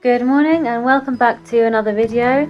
Good morning and welcome back to another video.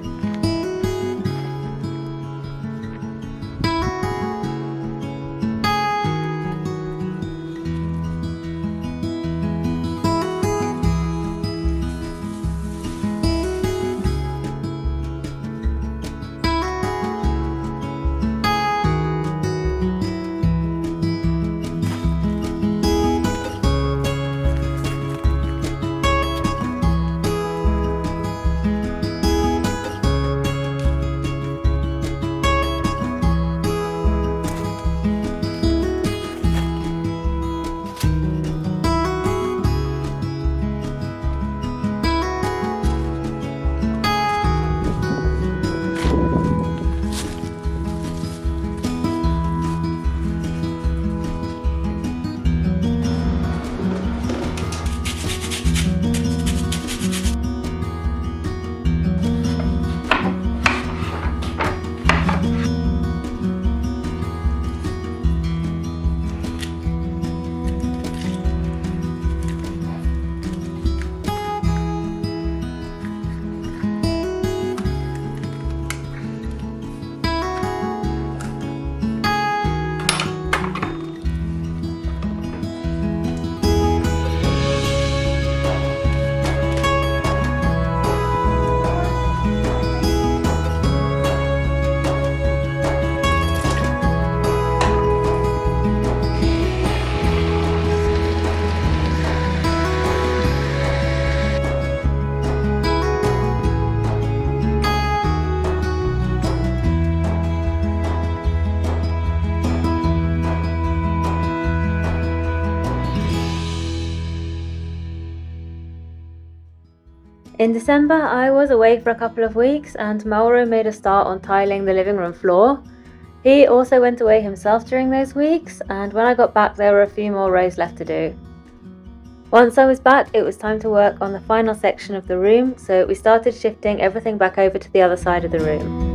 In December, I was away for a couple of weeks and Mauro made a start on tiling the living room floor. He also went away himself during those weeks, and when I got back there were a few more rows left to do. Once I was back, it was time to work on the final section of the room, so we started shifting everything back over to the other side of the room.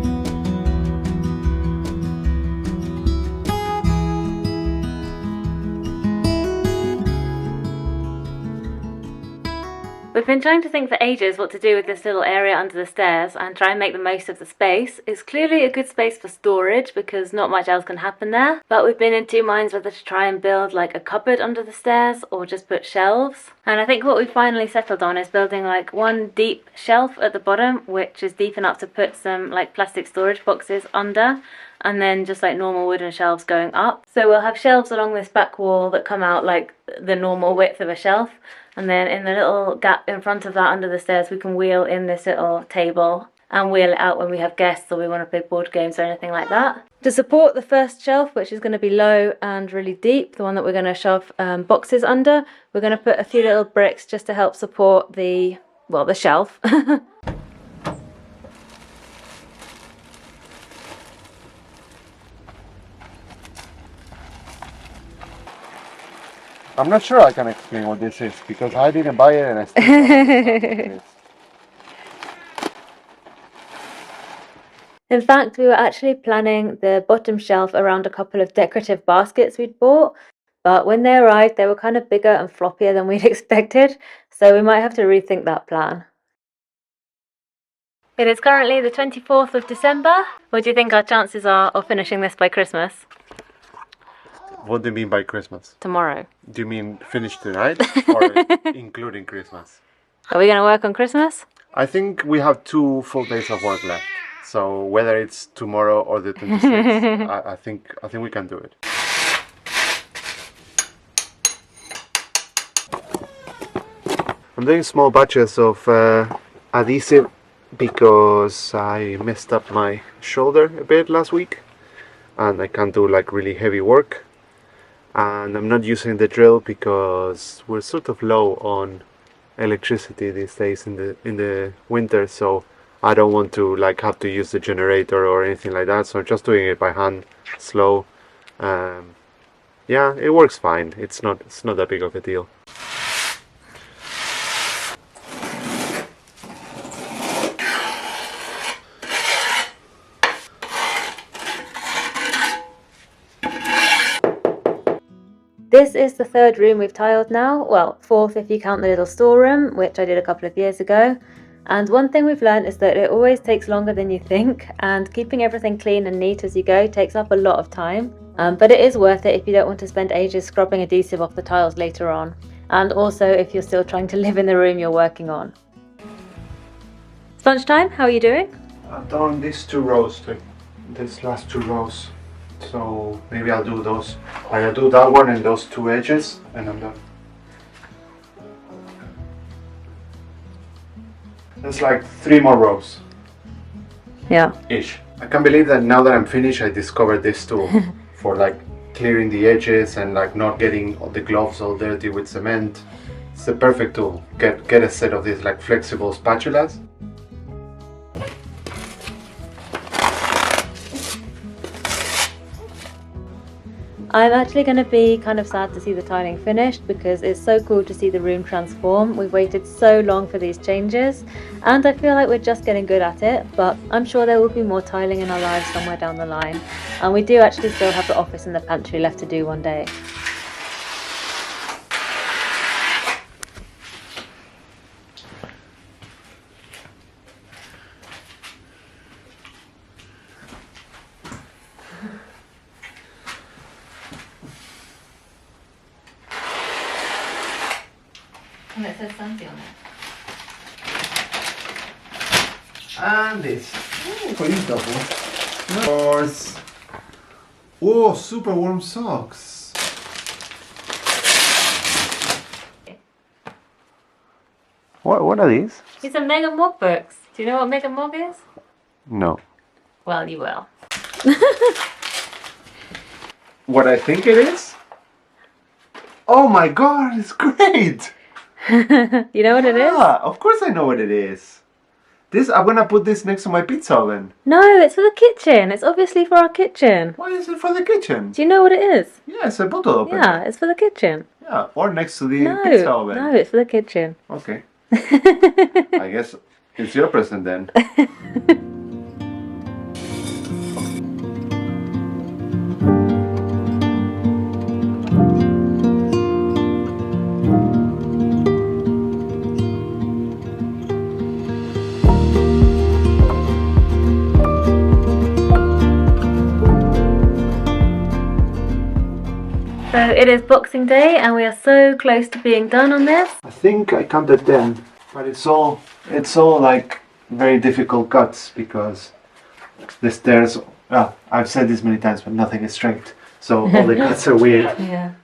We've been trying to think for ages what to do with this little area under the stairs and try and make the most of the space. It's clearly a good space for storage because not much else can happen there, but we've been in two minds whether to try and build like a cupboard under the stairs or just put shelves. And I think what we finally settled on is building like one deep shelf at the bottom, which is deep enough to put some like plastic storage boxes under, and then just like normal wooden shelves going up. So we'll have shelves along this back wall that come out like the normal width of a shelf, and then in the little gap in front of that under the stairs we can wheel in this little table and wheel it out when we have guests or we want to play board games or anything like that. To support the first shelf, which is going to be low and really deep, the one that we're going to shove boxes under, we're going to put a few little bricks just to help support the shelf. I'm not sure I can explain what this is because I didn't buy it and I still don't understand what it is. In fact, we were actually planning the bottom shelf around a couple of decorative baskets we'd bought, but when they arrived they were kind of bigger and floppier than we'd expected, so we might have to rethink that plan. It is currently the 24th of December. What do you think our chances are of finishing this by Christmas? What do you mean by Christmas? Tomorrow. Do you mean finish tonight or including Christmas? Are we going to work on Christmas? I think we have 2 full days of work left. So whether it's tomorrow or the 26th, I think we can do it. I'm doing small batches of adhesive because I messed up my shoulder a bit last week and I can't do like really heavy work. And I'm not using the drill because we're sort of low on electricity these days in the winter, so I don't want to like have to use the generator or anything like that, so I'm just doing it by hand, slow. Yeah, it works fine. It's not that big of a deal. This is the third room we've tiled now, well, fourth if you count the little storeroom, which I did a couple of years ago. And one thing we've learned is that it always takes longer than you think, and keeping everything clean and neat as you go takes up a lot of time. But it is worth it if you don't want to spend ages scrubbing adhesive off the tiles later on, and also if you're still trying to live in the room you're working on. It's lunchtime, how are you doing? I've done these 2 rows, these last 2 rows. So maybe I'll do those. I'll do that one and those 2 edges, and I'm done. There's like 3 more rows. Yeah. Ish. I can't believe that now that I'm finished, I discovered this tool for like clearing the edges and like not getting all the gloves all dirty with cement. It's the perfect tool. Get a set of these like flexible spatulas. I'm actually going to be kind of sad to see the tiling finished because it's so cool to see the room transform. We've waited so long for these changes and I feel like we're just getting good at it, but I'm sure there will be more tiling in our lives somewhere down the line. And we do actually still have the office and the pantry left to do one day. And it says Santi on it. And this. For you, double. Of course. Oh, super warm socks. What are these? These are Mega Mog books. Do you know what Mega Mog is? No. Well, you will. What I think it is? Oh my god, it's great! You know what it is? Yeah, of course I know what it is. This, I'm gonna put this next to my pizza oven. No, it's for the kitchen. It's obviously for our kitchen. Why is it for the kitchen? Do you know what it is? Yeah, it's a bottle opener. Yeah, it's for the kitchen. Yeah, or next to the pizza oven. No, it's for the kitchen. Okay. I guess it's your present then. So it is Boxing Day and we are so close to being done on this. I think I counted 10, but it's all like very difficult cuts because the stairs, I've said this many times, but nothing is straight. So all the cuts are weird. Yeah.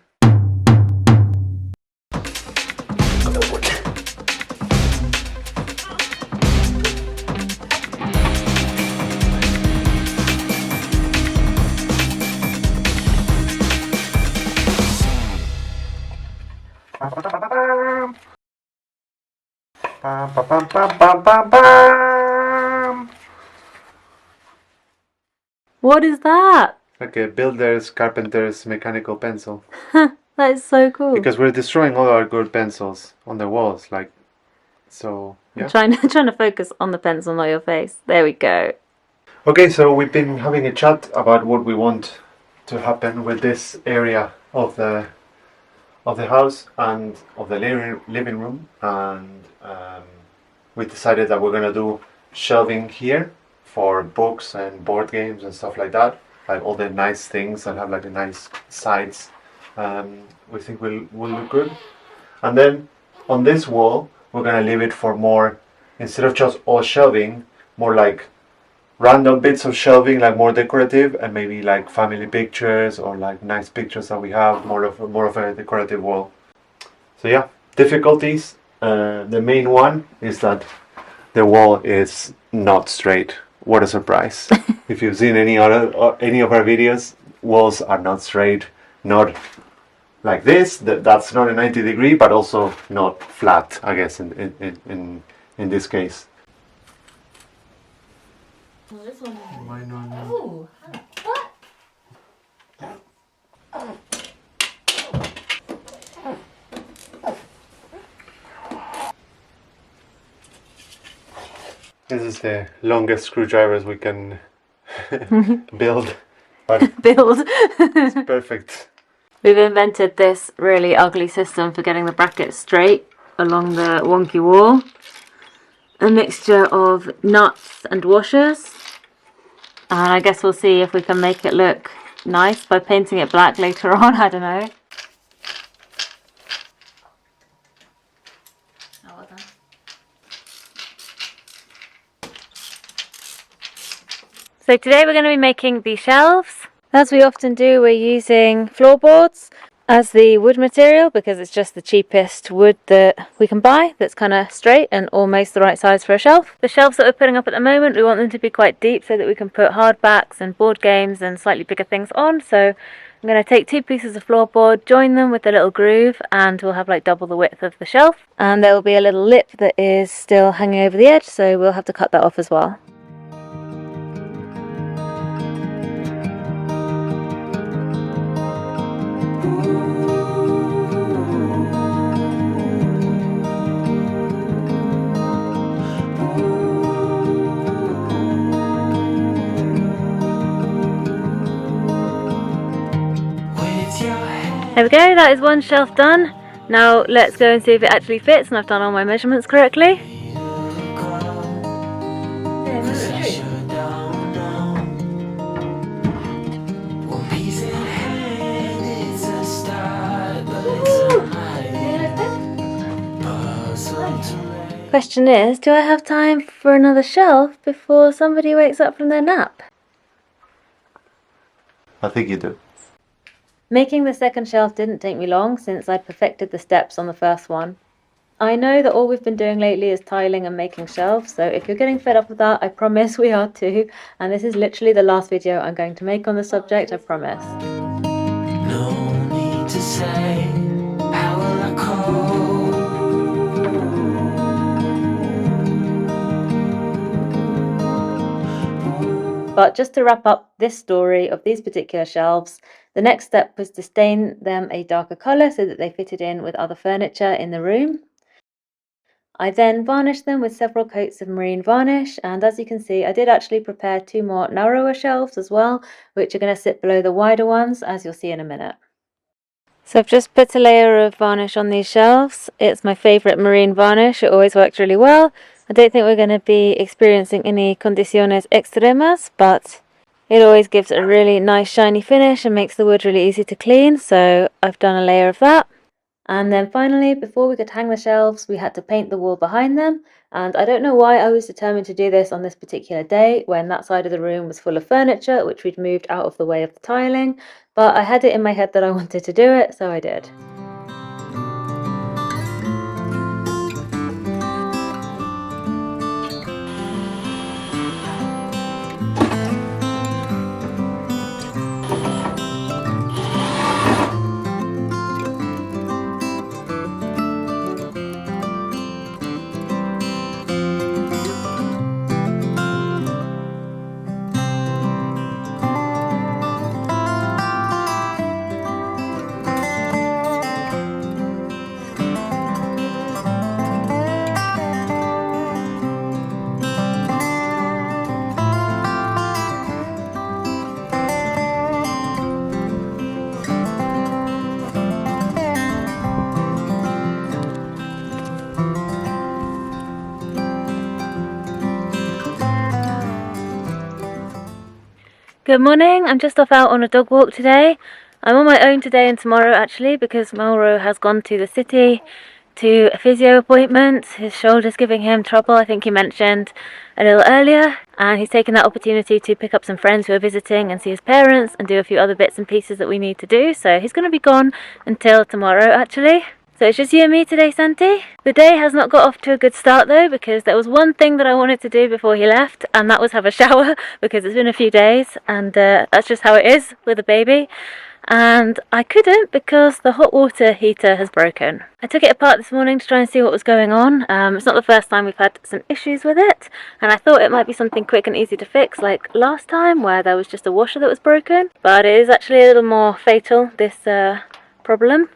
What is that? Like a builder's, carpenter's mechanical pencil. That is so cool. Because we're destroying all our good pencils on the walls, like, so, yeah. I'm trying to focus on the pencil, not your face. There we go. Okay, so we've been having a chat about what we want to happen with this area of the house and of the living room, and we decided that we're gonna do shelving here for books and board games and stuff like that, like all the nice things that have like a nice sides. We think will look good. And then on this wall we're gonna leave it for more, instead of just all shelving, more like random bits of shelving, like more decorative, and maybe like family pictures or like nice pictures that we have, more of a decorative wall. So yeah, difficulties. The main one is that the wall is not straight. What a surprise! If you've seen any of our videos, walls are not straight, not like this. That's not a 90-degree, but also not flat, I guess, in this case. Well, this one. Why not? Oh, what? This is the longest screwdrivers we can build, but Build. it's perfect. We've invented this really ugly system for getting the brackets straight along the wonky wall. A mixture of nuts and washers. And I guess we'll see if we can make it look nice by painting it black later on, I don't know. Oh, well done. So today we're going to be making the shelves. As we often do, we're using floorboards as the wood material because it's just the cheapest wood that we can buy that's kind of straight and almost the right size for a shelf. The shelves that we're putting up at the moment, we want them to be quite deep so that we can put hardbacks and board games and slightly bigger things on. So I'm going to take 2 pieces of floorboard, join them with a little groove, and we'll have like double the width of the shelf. And there will be a little lip that is still hanging over the edge, so we'll have to cut that off as well. There we go, that is one shelf done. Now let's go and see if it actually fits and I've done all my measurements correctly. Question is, do I have time for another shelf before somebody wakes up from their nap? I think you do. Making the second shelf didn't take me long since I'd perfected the steps on the first one. I know that all we've been doing lately is tiling and making shelves, so if you're getting fed up with that, I promise we are too, and this is literally the last video I'm going to make on the subject, I promise. No need to say, how will I cope? But just to wrap up this story of these particular shelves, the next step was to stain them a darker colour so that they fitted in with other furniture in the room. I then varnished them with several coats of marine varnish, and as you can see I did actually prepare 2 more narrower shelves as well, which are going to sit below the wider ones, as you'll see in a minute. So I've just put a layer of varnish on these shelves. It's my favourite marine varnish, it always works really well. I don't think we're going to be experiencing any condiciones extremas, but it always gives a really nice shiny finish and makes the wood really easy to clean, so I've done a layer of that. And then finally, before we could hang the shelves, we had to paint the wall behind them, and I don't know why I was determined to do this on this particular day when that side of the room was full of furniture which we'd moved out of the way of the tiling, but I had it in my head that I wanted to do it, so I did. Good morning, I'm just off out on a dog walk today. I'm on my own today and tomorrow actually because Mauro has gone to the city to a physio appointment. His shoulder's giving him trouble, I think he mentioned a little earlier, and he's taken that opportunity to pick up some friends who are visiting and see his parents and do a few other bits and pieces that we need to do, so he's going to be gone until tomorrow actually. So it's just you and me today, Santi. The day has not got off to a good start though, because there was one thing that I wanted to do before he left, and that was have a shower, because it's been a few days, and that's just how it is with a baby. And I couldn't because the hot water heater has broken. I took it apart this morning to try and see what was going on. It's not the first time we've had some issues with it, and I thought it might be something quick and easy to fix like last time where there was just a washer that was broken, but it is actually a little more fatal, this problem.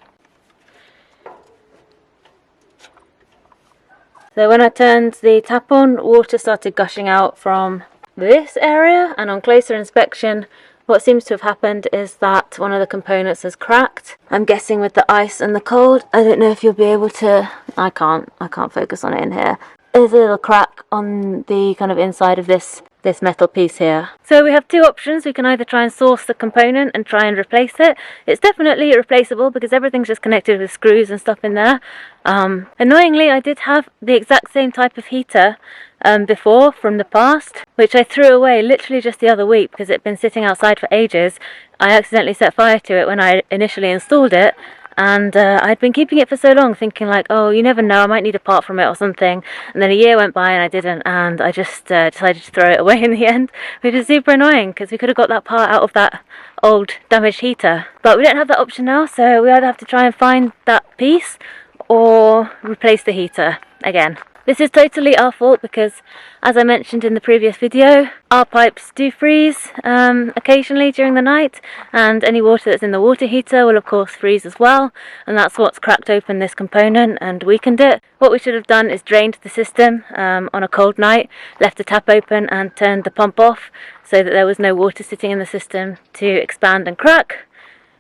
So when I turned the tap on, water started gushing out from this area, and on closer inspection What seems to have happened is that one of the components has cracked. I'm guessing with the ice and the cold. I don't know if you'll be able to... I can't focus on it in here. There's a little crack on the kind of inside of this metal piece here. So we have two options. We can either try and source the component and try and replace it. It's definitely replaceable because everything's just connected with screws and stuff in there. Annoyingly, I did have the exact same type of heater before from the past, which I threw away literally just the other week because it had been sitting outside for ages. I accidentally set fire to it when I initially installed it. And I'd been keeping it for so long, thinking like, oh, you never know, I might need a part from it or something. And then a year went by and I didn't, and I just decided to throw it away in the end, which is super annoying because we could have got that part out of that old damaged heater. But we don't have that option now, so we either have to try and find that piece or replace the heater again. This is totally our fault because, as I mentioned in the previous video, our pipes do freeze occasionally during the night, and any water that's in the water heater will of course freeze as well, and that's what's cracked open this component and weakened it. What we should have done is drained the system on a cold night, left the tap open and turned the pump off so that there was no water sitting in the system to expand and crack.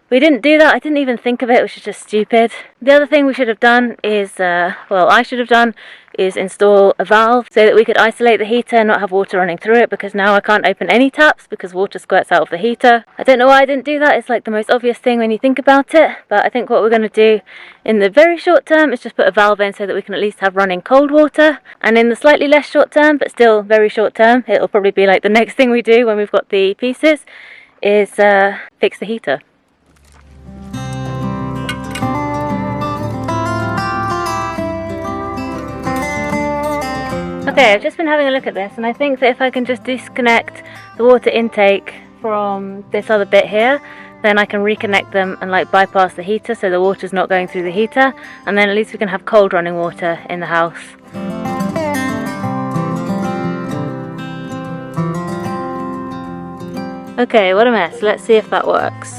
We didn't do that. I didn't even think of it, which is just stupid. The other thing we should have done is, well, I should have done, is install a valve so that we could isolate the heater and not have water running through it, because now I can't open any taps because water squirts out of the heater. I don't know why I didn't do that. It's like the most obvious thing when you think about it, but I think what we're going to do in the very short term is just put a valve in so that we can at least have running cold water, and in the slightly less short term, but still very short term, it'll probably be like the next thing we do when we've got the pieces, is fix the heater. Okay, I've just been having a look at this, and I think that if I can just disconnect the water intake from this other bit here, then I can reconnect them and like bypass the heater so the water's not going through the heater, and then at least we can have cold running water in the house. Okay, what a mess. Let's see if that works.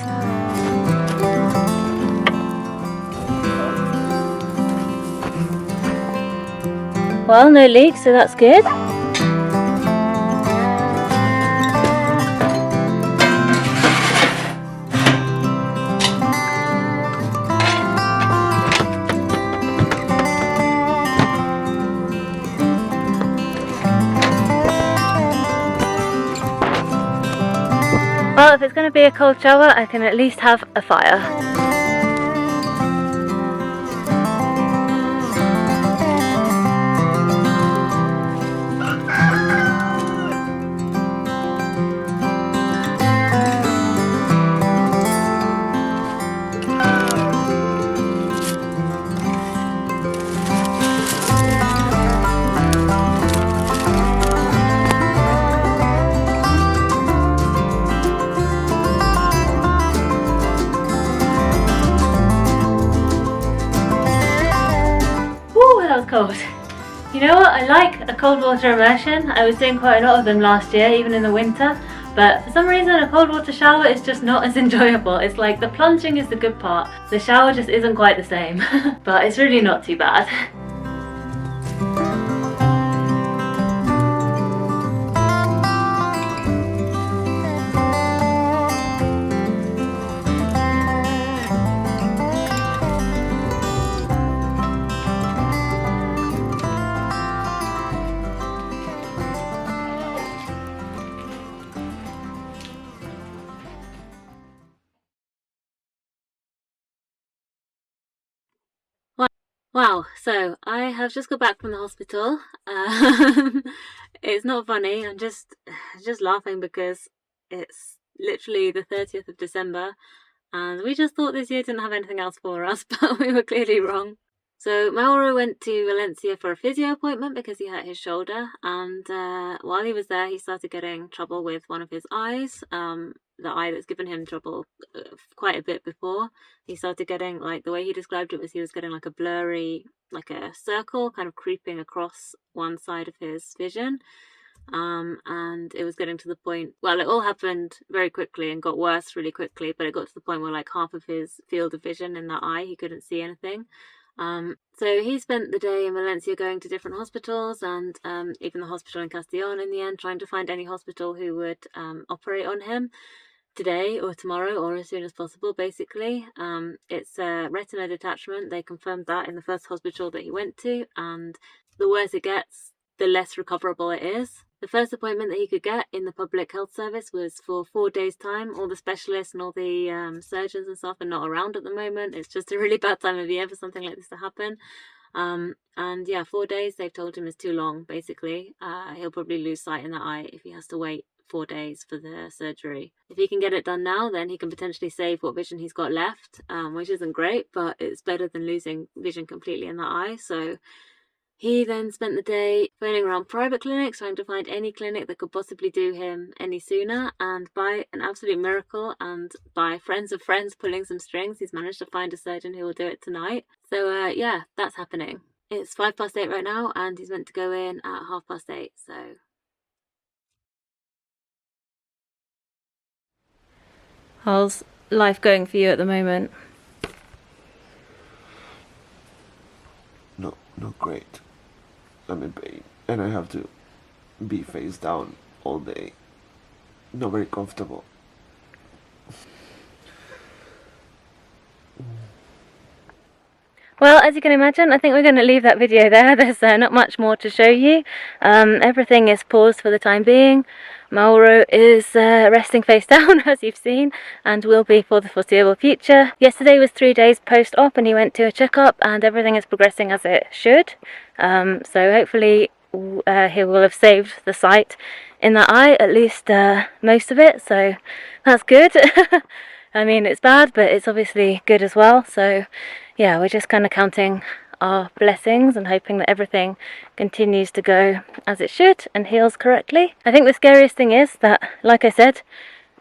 Well, no leaks, so that's good. Well, if it's going to be a cold shower, I can at least have a fire. Cold. You know what, I like a cold water immersion. I was doing quite a lot of them last year, even in the winter, but for some reason a cold water shower is just not as enjoyable. It's like the plunging is the good part, the shower just isn't quite the same. But it's really not too bad. Wow, so I have just got back from the hospital. It's not funny, I'm just laughing because it's literally the 30th of December and we just thought this year didn't have anything else for us, but we were clearly wrong. So Mauro went to Valencia for a physio appointment because he hurt his shoulder, and while he was there he started getting trouble with one of his eyes, the eye that's given him trouble quite a bit before. He started getting, like, the way he described it was he was getting like a blurry, like a circle kind of creeping across one side of his vision, and it was getting to the point, well, it all happened very quickly and got worse really quickly, but it got to the point where like half of his field of vision in that eye, he couldn't see anything. So he spent the day in Valencia going to different hospitals, and even the hospital in Castellón in the end, trying to find any hospital who would operate on him. today or tomorrow or as soon as possible, basically. It's a retina detachment. They confirmed that in the first hospital that he went to, and the worse it gets, the less recoverable it is. The first appointment that he could get in the public health service was for 4 days' time. All the specialists and all the surgeons and stuff are not around at the moment. It's just a really bad time of year for something like this to happen. And yeah, 4 days they've told him is too long, basically. He'll probably lose sight in that eye if he has to wait 4 days for the surgery. If he can get it done now, then he can potentially save what vision he's got left, which isn't great, but it's better than losing vision completely in that eye. So he then spent the day phoning around private clinics, trying to find any clinic that could possibly do him any sooner, and by an absolute miracle and by friends of friends pulling some strings, he's managed to find a surgeon who will do it tonight. So yeah, that's happening. It's 8:05 right now, and he's meant to go in at 8:30, so... How's life going for you at the moment? Not great. I'm in pain, and I have to be face down all day. Not very comfortable. Well, as you can imagine, I think we're going to leave that video there. There's not much more to show you. Everything is paused for the time being. Mauro is resting face down, as you've seen, and will be for the foreseeable future. Yesterday was 3 days post-op, and he went to a checkup, and everything is progressing as it should. So hopefully he will have saved the sight in that eye, at least most of it, so that's good. I mean, it's bad, but it's obviously good as well. So yeah, we're just kind of counting our blessings and hoping that everything continues to go as it should and heals correctly. I think the scariest thing is that, like I said,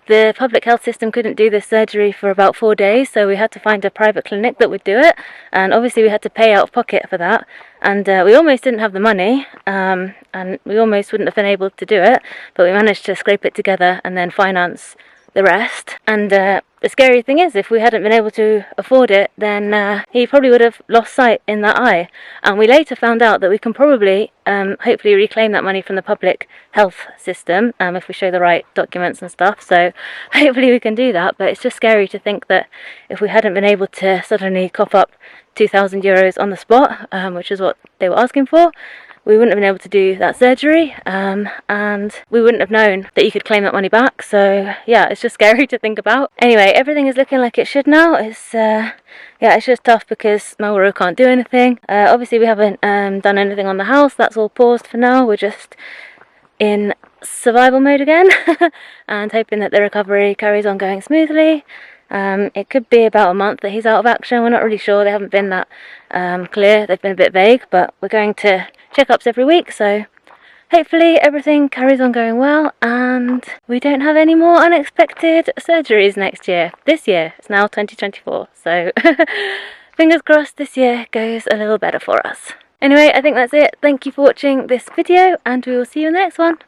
the public health system couldn't do this surgery for about 4 days, so we had to find a private clinic that would do it, and obviously we had to pay out of pocket for that, and we almost didn't have the money, and we almost wouldn't have been able to do it, but we managed to scrape it together and then finance the rest. And the scary thing is, if we hadn't been able to afford it, then he probably would have lost sight in that eye. And we later found out that we can probably hopefully reclaim that money from the public health system if we show the right documents and stuff. So hopefully we can do that, but it's just scary to think that if we hadn't been able to suddenly cough up 2,000 euros on the spot, which is what they were asking for, we wouldn't have been able to do that surgery, and we wouldn't have known that you could claim that money back. So yeah, it's just scary to think about. Anyway, everything is looking like it should now. It's yeah, it's just tough because Mauro can't do anything. Obviously we haven't done anything on the house. That's all paused for now. We're just in survival mode again and hoping that the recovery carries on going smoothly. It could be about a month that he's out of action. We're not really sure. They haven't been that clear. They've been a bit vague, but we're going to checkups every week, so hopefully everything carries on going well and we don't have any more unexpected surgeries next year. This year, it's now 2024, so fingers crossed this year goes a little better for us. Anyway, I think that's it. Thank you for watching this video, and we will see you in the next one.